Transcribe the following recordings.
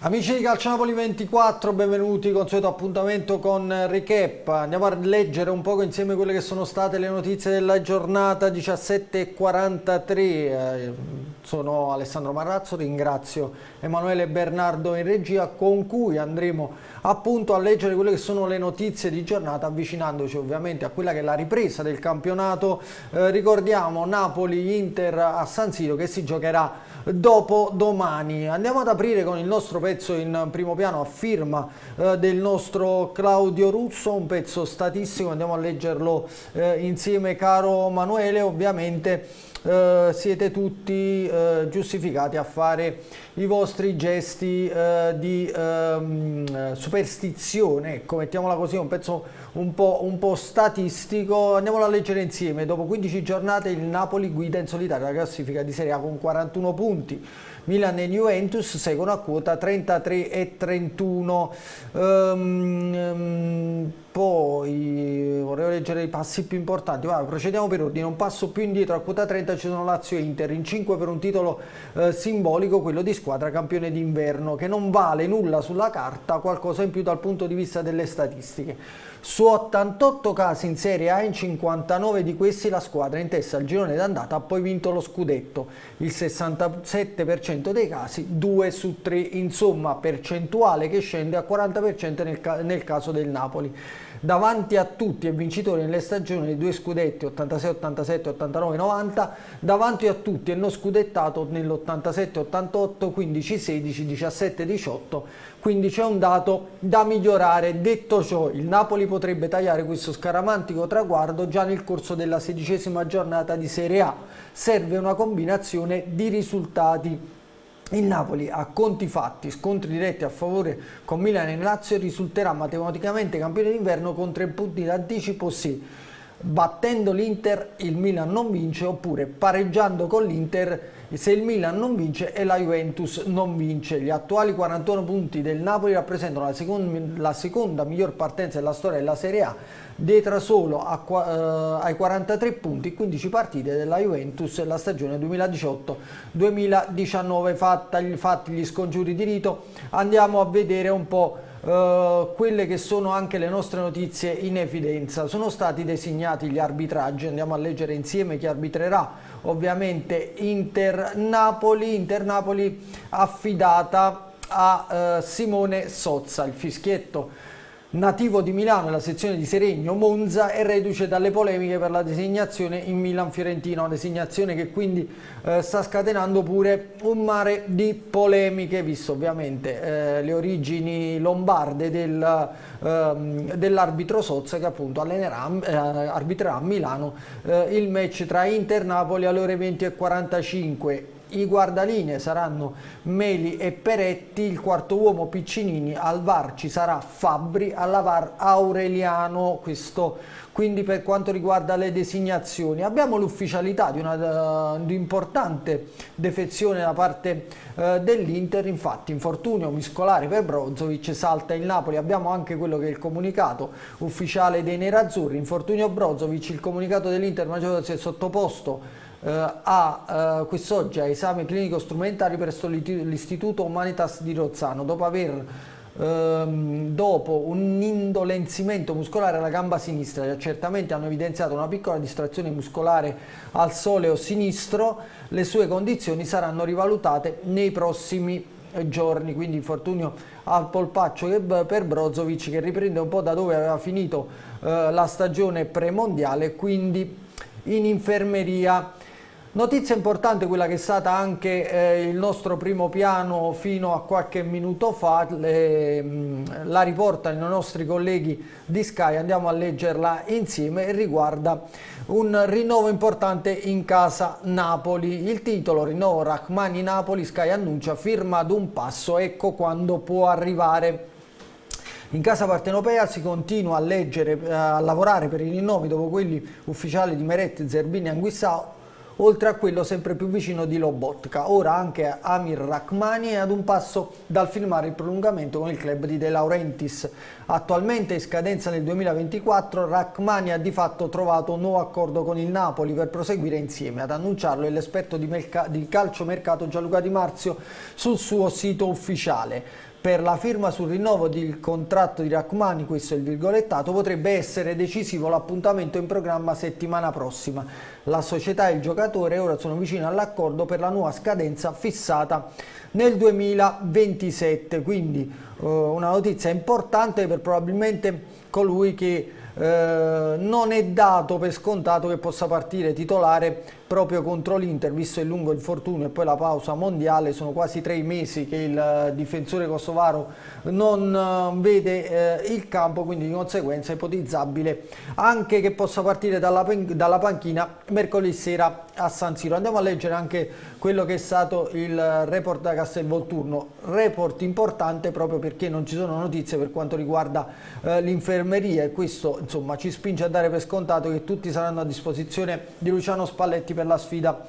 Amici di Calcio Napoli 24, benvenuti con il solito appuntamento con Recap. Andiamo a leggere un poco insieme quelle che sono state le notizie della giornata 17:43. Sono Alessandro Marrazzo, ringrazio Emanuele Bernardo in regia, con cui andremo appunto a leggere quelle che sono le notizie di giornata, avvicinandoci ovviamente a quella che è la ripresa del campionato. Ricordiamo Napoli-Inter a San Siro che si giocherà dopo domani. Andiamo ad aprire con il nostro pezzo in primo piano a firma del nostro Claudio Russo, un pezzo statistico, andiamo a leggerlo insieme, caro Manuele. Ovviamente siete tutti giustificati a fare i vostri gesti di superstizione, ecco, mettiamola così, un pezzo un po' statistico. Andiamolo a leggere insieme. Dopo 15 giornate il Napoli guida in solitaria la classifica di Serie A con 41 punti. Milan e Juventus seguono a quota 33 e 31. Poi vorrei leggere i passi più importanti. Procediamo per ordine. Un passo più indietro a quota 30 ci sono Lazio e Inter, in 5 per un titolo simbolico, quello di squadra campione d'inverno, che non vale nulla sulla carta, qualcosa in più dal punto di vista delle statistiche. Su 88 casi in Serie A, in 59 di questi la squadra in testa al girone d'andata ha poi vinto lo scudetto. Il 67% dei casi, 2 su 3, insomma percentuale che scende a 40% nel caso del Napoli. Davanti a tutti è vincitore nelle stagioni di 2 scudetti 86-87, 89-90, davanti a tutti è non scudettato nell'87-88, 15-16, 17-18, quindi c'è un dato da migliorare. Detto ciò, il Napoli potrebbe tagliare questo scaramantico traguardo già nel corso della 16ª giornata di Serie A. Serve una combinazione di risultati. Il Napoli, a conti fatti, scontri diretti a favore con Milan e Lazio, risulterà matematicamente campione d'inverno con 3 punti d'anticipo se, battendo l'Inter, il Milan non vince, oppure pareggiando con l'Inter se il Milan non vince e la Juventus non vince. Gli attuali 41 punti del Napoli rappresentano la seconda miglior partenza della storia della Serie A, dietro solo ai 43 punti, 15 partite della Juventus nella stagione 2018-2019. Fatti gli scongiuri di rito, andiamo a vedere un po' quelle che sono anche le nostre notizie in evidenza. Sono stati designati gli arbitraggi, andiamo a leggere insieme chi arbitrerà. Ovviamente Inter-Napoli affidata a Simone Sozza. Il fischietto nativo di Milano e la sezione di Seregno Monza è reduce dalle polemiche per la designazione in Milan-Fiorentina, una designazione che quindi sta scatenando pure un mare di polemiche, visto ovviamente le origini lombarde dell'arbitro Sozza, che appunto arbitrerà a Milano il match tra Inter-Napoli alle ore 20:45. I guardalinee saranno Meli e Peretti, il quarto uomo Piccinini, al VAR ci sarà Fabbri, alla VAR Aureliano. Questo quindi per quanto riguarda le designazioni. Abbiamo l'ufficialità di una importante defezione da parte dell'Inter, infatti infortunio muscolare per Brozovic, salta il Napoli. Abbiamo anche quello che è il comunicato ufficiale dei nerazzurri: infortunio Brozovic, il comunicato dell'Inter si è sottoposto quest'oggi a esame clinico strumentale presso l'Istituto Humanitas di Rozzano dopo un indolenzimento muscolare alla gamba sinistra. Gli accertamenti hanno evidenziato una piccola distrazione muscolare al soleo sinistro. Le sue condizioni saranno rivalutate nei prossimi giorni. Quindi infortunio al polpaccio per Brozovic, che riprende un po' da dove aveva finito la stagione premondiale, quindi in infermeria. Notizia importante quella che è stata anche il nostro primo piano fino a qualche minuto fa, la riportano i nostri colleghi di Sky, andiamo a leggerla insieme, e riguarda un rinnovo importante in casa Napoli. Il titolo: rinnovo Rrahmani-Napoli, Sky annuncia firma ad un passo, ecco quando può arrivare. In casa partenopea si continua a lavorare per i rinnovi dopo quelli ufficiali di Meret, Zerbini e Anguissao, oltre a quello sempre più vicino di Lobotka. Ora anche Amir Rrahmani è ad un passo dal firmare il prolungamento con il club di De Laurentiis. Attualmente in scadenza nel 2024, Rrahmani ha di fatto trovato un nuovo accordo con il Napoli per proseguire insieme. Ad annunciarlo è l'esperto di calciomercato Gianluca Di Marzio sul suo sito ufficiale. per la firma sul rinnovo del contratto di Rachmani, questo è il virgolettato, potrebbe essere decisivo l'appuntamento in programma settimana prossima. La società e il giocatore ora sono vicini all'accordo per la nuova scadenza fissata nel 2027, quindi una notizia importante per probabilmente colui che non è dato per scontato che possa partire titolare proprio contro l'Inter, visto il lungo infortunio e poi la pausa mondiale. Sono quasi 3 mesi che il difensore kosovaro non vede il campo, quindi di conseguenza è ipotizzabile anche che possa partire dalla panchina mercoledì sera a San Siro. Andiamo a leggere anche quello che è stato il report da Castelvolturno, report importante proprio perché non ci sono notizie per quanto riguarda l'infermeria, e questo insomma ci spinge a dare per scontato che tutti saranno a disposizione di Luciano Spalletti per la sfida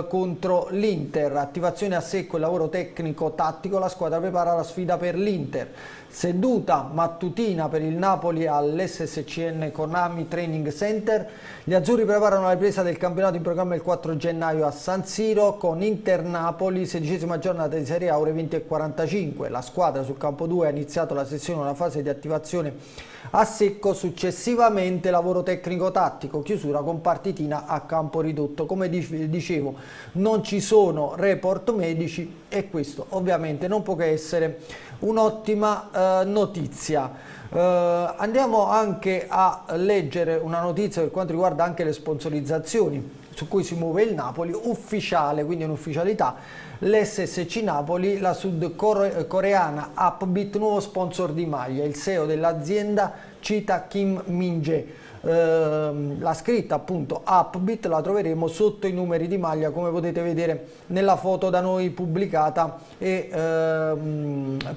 contro l'Inter. Attivazione a secco e lavoro tecnico tattico, la squadra prepara la sfida per l'Inter. Seduta mattutina per il Napoli all'SSCN Konami Training Center. Gli azzurri preparano la ripresa del campionato in programma il 4 gennaio a San Siro con Inter Napoli, 16ª giornata di Serie A, ore 20:45. La squadra sul campo 2 ha iniziato la sessione, una fase di attivazione a secco, successivamente lavoro tecnico tattico, chiusura con partitina a campo ridotto. Come dicevo, non ci sono report medici e questo ovviamente non può che essere un'ottima notizia. Andiamo anche a leggere una notizia per quanto riguarda anche le sponsorizzazioni su cui si muove il Napoli, ufficiale, quindi un'ufficialità. L'SSC Napoli, la sudcoreana Upbeat, nuovo sponsor di maglia. Il CEO dell'azienda cita Kim Min-jae. La scritta appunto Upbeat la troveremo sotto i numeri di maglia, come potete vedere nella foto da noi pubblicata e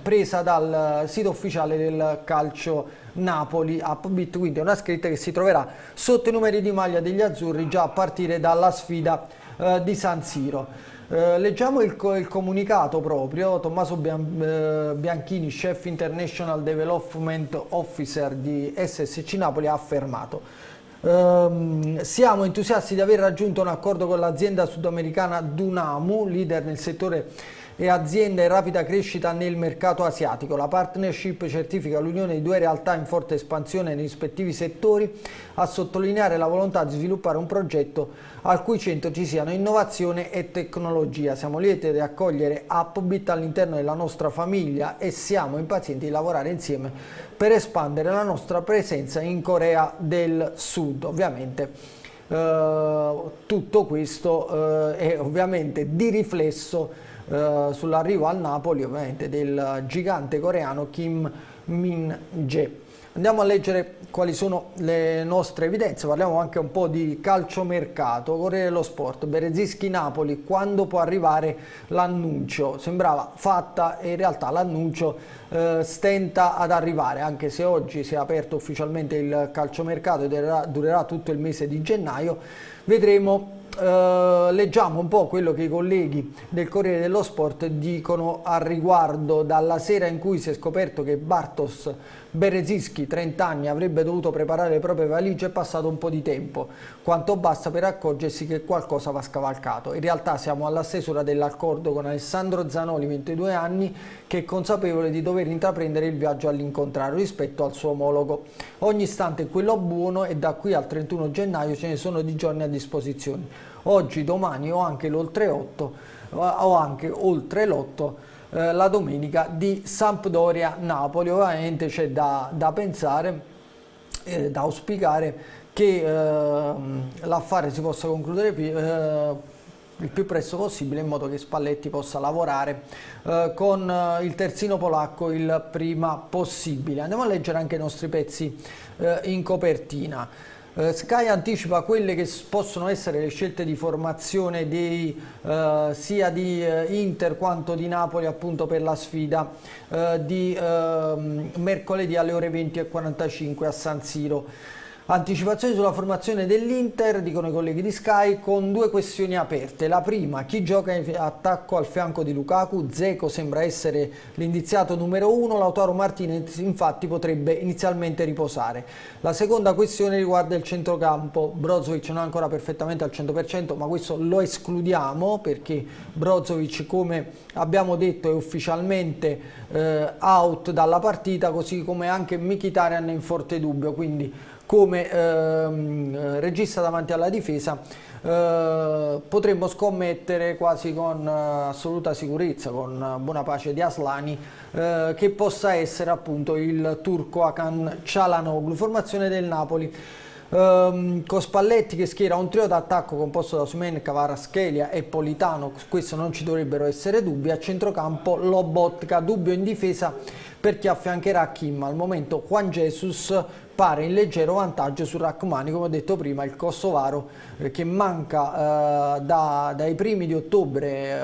presa dal sito ufficiale del calcio Napoli. Upbeat, quindi è una scritta che si troverà sotto i numeri di maglia degli azzurri già a partire dalla sfida di San Siro. Leggiamo il comunicato proprio. Tommaso Bianchini, Chef International Development Officer di SSC Napoli, ha affermato: siamo entusiasti di aver raggiunto un accordo con l'azienda sudamericana Dunamu, leader nel settore e azienda in rapida crescita nel mercato asiatico. La partnership certifica l'unione di due realtà in forte espansione nei rispettivi settori, a sottolineare la volontà di sviluppare un progetto al cui centro ci siano innovazione e tecnologia. Siamo lieti di accogliere Upbeat all'interno della nostra famiglia e siamo impazienti di lavorare insieme per espandere la nostra presenza in Corea del Sud. Ovviamente tutto questo è ovviamente di riflesso sull'arrivo al Napoli ovviamente del gigante coreano Kim Min-jae. Andiamo a leggere quali sono le nostre evidenze, parliamo anche un po' di calciomercato. Corriere dello Sport, Berezinski Napoli, quando può arrivare l'annuncio? Sembrava fatta e in realtà l'annuncio stenta ad arrivare, anche se oggi si è aperto ufficialmente il calciomercato e durerà tutto il mese di gennaio. Vedremo. Leggiamo un po' quello che i colleghi del Corriere dello Sport dicono al riguardo. Dalla sera in cui si è scoperto che Bartosz Berezinski, 30 anni, avrebbe dovuto preparare le proprie valigie, è passato un po' di tempo, quanto basta per accorgersi che qualcosa va scavalcato. In realtà siamo alla stesura dell'accordo con Alessandro Zanoli, 22 anni, che è consapevole di dover intraprendere il viaggio all'incontrario rispetto al suo omologo. Ogni istante è quello buono e da qui al 31 gennaio ce ne sono di giorni a disposizione. Oggi, domani o anche l'oltre 8 o anche oltre l'8 la domenica di Sampdoria-Napoli. Ovviamente c'è da pensare, da auspicare che l'affare si possa concludere il più presto possibile, in modo che Spalletti possa lavorare con il terzino polacco il prima possibile. Andiamo a leggere anche i nostri pezzi in copertina. Sky anticipa quelle che possono essere le scelte di formazione sia di Inter quanto di Napoli, appunto per la sfida di mercoledì alle ore 20:45 a San Siro. Anticipazioni sulla formazione dell'Inter, dicono i colleghi di Sky, con due questioni aperte. La prima, chi gioca in attacco al fianco di Lukaku? Dzeko sembra essere l'indiziato numero 1, Lautaro Martinez infatti potrebbe inizialmente riposare. La seconda questione riguarda il centrocampo. Brozovic non è ancora perfettamente al 100%, ma questo lo escludiamo perché Brozovic, come abbiamo detto, è ufficialmente out dalla partita, così come anche Mkhitaryan è in forte dubbio, quindi come regista davanti alla difesa potremmo scommettere quasi con assoluta sicurezza, con buona pace di Aslani, che possa essere appunto il turco Hakan Çalhanoğlu. Formazione del Napoli con Spalletti che schiera un trio d'attacco composto da Osimhen, Kvaratskhelia e Politano, questo non ci dovrebbero essere dubbi. A centrocampo Lobotka, dubbio in difesa per chi affiancherà Kim. Al momento Juan Jesus pare in leggero vantaggio su Rachmani, come ho detto prima, il kosovaro che manca dai primi di ottobre,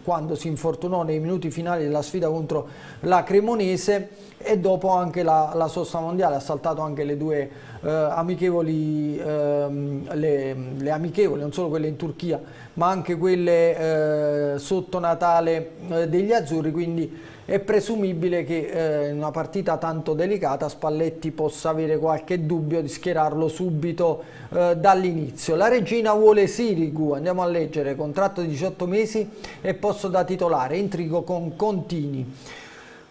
quando si infortunò nei minuti finali della sfida contro la Cremonese, e dopo anche la sosta mondiale ha saltato anche le due amichevoli, le amichevoli, non solo quelle in Turchia ma anche quelle sotto Natale degli azzurri, quindi è presumibile che in una partita tanto delicata Spalletti possa avere qualche dubbio di schierarlo subito dall'inizio. La regina vuole Sirigu, andiamo a leggere: contratto di 18 mesi e posto da titolare, intrigo con Contini.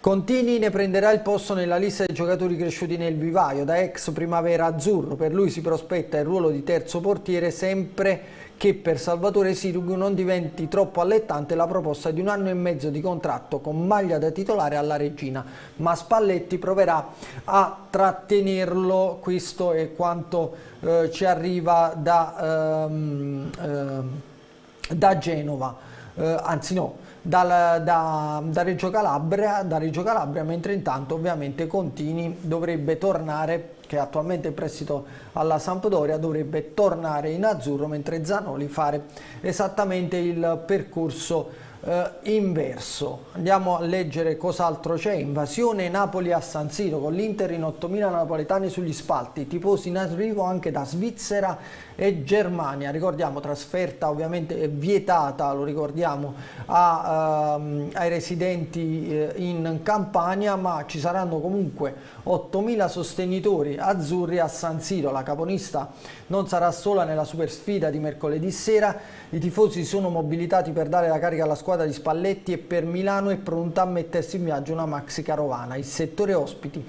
Contini ne prenderà il posto nella lista dei giocatori cresciuti nel vivaio da ex Primavera Azzurro. Per lui si prospetta il ruolo di terzo portiere, sempre che per Salvatore Sirigu non diventi troppo allettante la proposta di 1 anno e mezzo di contratto con maglia da titolare alla regina, ma Spalletti proverà a trattenerlo. Questo è quanto ci arriva da Genova, anzi no, da Reggio Calabria, mentre intanto ovviamente Contini dovrebbe tornare, che è attualmente in prestito alla Sampdoria, dovrebbe tornare in azzurro, mentre Zanoli fare esattamente il percorso inverso. Andiamo a leggere cos'altro c'è. Invasione Napoli a San Siro, con l'Inter in 8.000 napoletani sugli spalti, tifosi in arrivo anche da Svizzera e Germania. Ricordiamo, trasferta ovviamente vietata, lo ricordiamo, ai residenti in Campania, ma ci saranno comunque 8.000 sostenitori azzurri a San Siro. La caponista non sarà sola nella super sfida di mercoledì sera. I tifosi sono mobilitati per dare la carica alla squadra di Spalletti, e per Milano è pronta a mettersi in viaggio una maxi carovana. Il settore ospiti,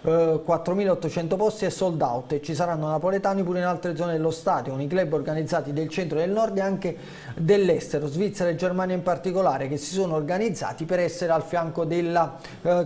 4.800 posti, è sold out, e ci saranno napoletani pure in altre zone dello stadio, con i club organizzati del centro e del nord e anche dell'estero, Svizzera e Germania in particolare, che si sono organizzati per essere al fianco della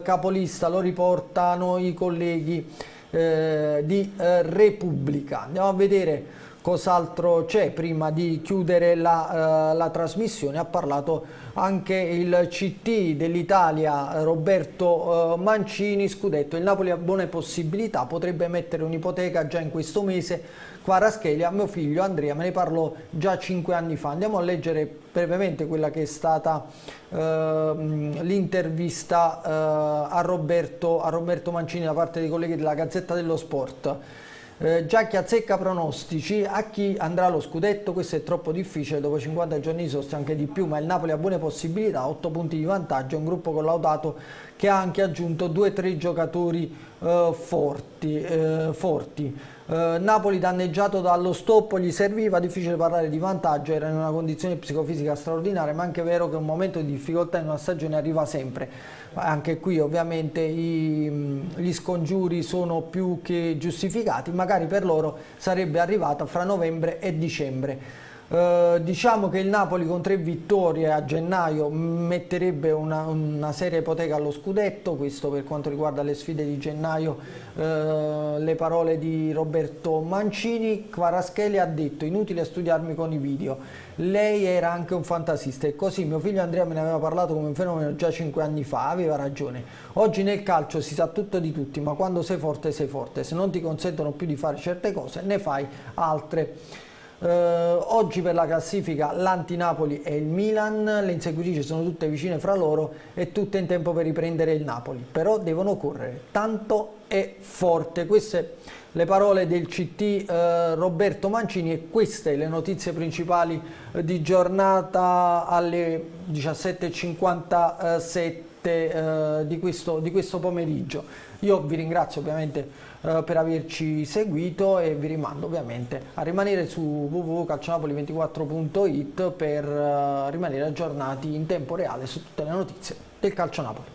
capolista. Lo riportano i colleghi di Repubblica. Andiamo a vedere cos'altro c'è prima di chiudere la trasmissione. Ha parlato anche il CT dell'Italia, Roberto Mancini. Scudetto, il Napoli ha buone possibilità, potrebbe mettere un'ipoteca già in questo mese. Kvaratskhelia, mio figlio Andrea me ne parlò già 5 anni fa. Andiamo a leggere brevemente quella che è stata l'intervista a Roberto Mancini da parte dei colleghi della Gazzetta dello Sport. Giacchi azzecca pronostici: a chi andrà lo scudetto? Questo è troppo difficile, dopo 50 giorni di sosta, anche di più, ma il Napoli ha buone possibilità, 8 punti di vantaggio, un gruppo collaudato che ha anche aggiunto 2-3 giocatori forti. Napoli danneggiato dallo stop, gli serviva, difficile parlare di vantaggio, era in una condizione psicofisica straordinaria, ma anche vero che un momento di difficoltà in una stagione arriva sempre. Anche qui ovviamente gli scongiuri sono più che giustificati, magari per loro sarebbe arrivata fra novembre e dicembre. Diciamo che il Napoli con 3 vittorie a gennaio metterebbe una seria ipoteca allo scudetto. Questo per quanto riguarda le sfide di gennaio. Le parole di Roberto Mancini. Kvaratskhelia ha detto: inutile studiarmi con i video, lei era anche un fantasista, e così mio figlio Andrea me ne aveva parlato come un fenomeno già 5 anni fa, aveva ragione. Oggi nel calcio si sa tutto di tutti, ma quando sei forte, se non ti consentono più di fare certe cose, ne fai altre Oggi per la classifica l'anti-Napoli è il Milan, le inseguitrici sono tutte vicine fra loro e tutte in tempo per riprendere il Napoli, però devono correre tanto e forte. Queste le parole del CT Roberto Mancini, e queste le notizie principali di giornata alle 17:57 di questo pomeriggio. Io vi ringrazio ovviamente per averci seguito e vi rimando ovviamente a rimanere su www.calcionapoli24.it per rimanere aggiornati in tempo reale su tutte le notizie del Calcio Napoli.